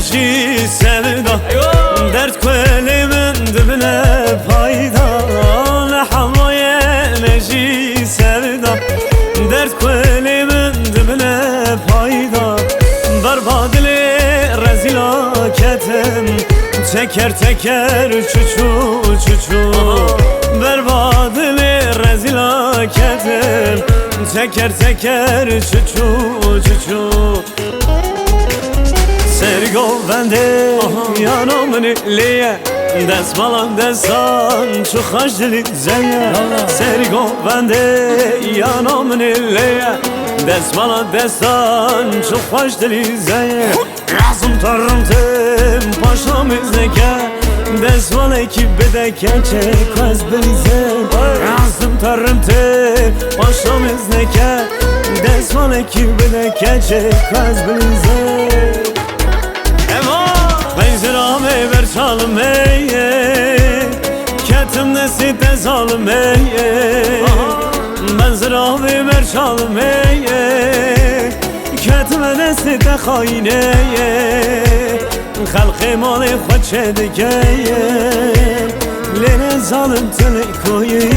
مجی سودا درد کلی من دبنه پایدا لحظای مجی سودا درد کلی من دبنه پایدا بربادلی رزیلا کتم تکر تکر چوچو چوچو بربادلی رزیلا کتم تکر تکر چوچو چوچو سرگو بنده یانامنی لیه دست بالام دستان چو خوش دلی زیه سرگو بنده یانامنی لیه دست بالام دستان چو خوش دلی زیه رازم ترم تم پاشام ازنکه دست بالا کی بده که چه کاز بریزه رازم ترم تم پاشام ازنکه دست بالا کی بده که چه کاز بریزه بنزرامه بر çalmeye Ketim nesite zalmeye Benzerame ber çalmeye Ketime nesite hayneye Halkı mali khoçe dikeye Lene zalim tele koyi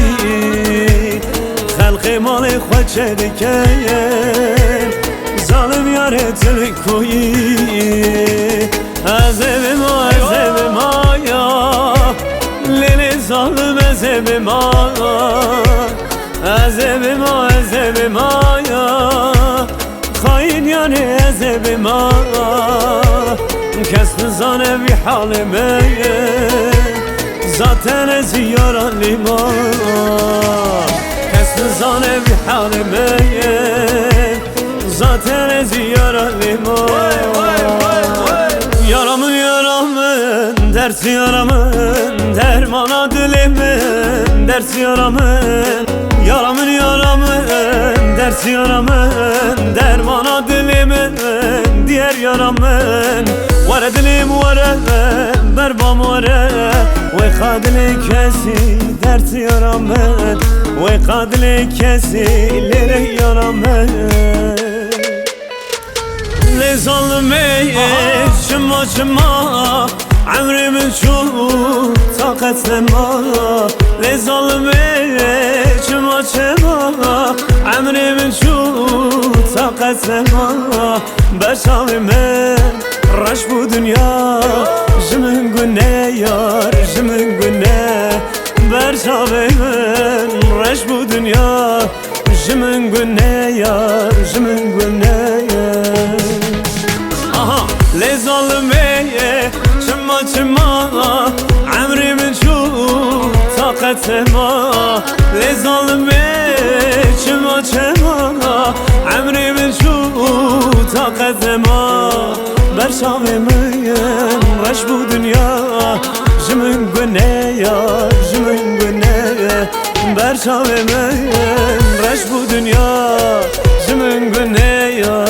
Halkı mali khoçe dikeye Zalim yare tele koyi Azebim ya Lili zalim azebim Azebim ya Hain yani azebim Kes nizane bi halime Zaten eziyaran lima Kes nizane bi halime Zaten eziyaran lima Yaramın dersi yaramın dermana dilimin dersi yaramın yaramın dersi yaramın dermana dilimin diğer yaramın vare dilim vare berbam vare ve kadili kesi dersi yaramın ve kadili kesi lere yaramın Le zalmeye çıma çıma Emrimin şu takatne ma Le zalmeye çıma çıma Emrimin şu takatne ma Beşavime raş bu dünya Jimin güne yar jimin güne Beşavime raş bu dünya Jimin güne yar jimin güne yar Le zalmeye çıma çıma Emrimin şu takatne ma Le zalmeye çıma çıma Emrimin şu takatne ma Berşavimim reş bu dünya Jimin güne ya jimin güne Berşavimim reş bu dünya Jimin güne ya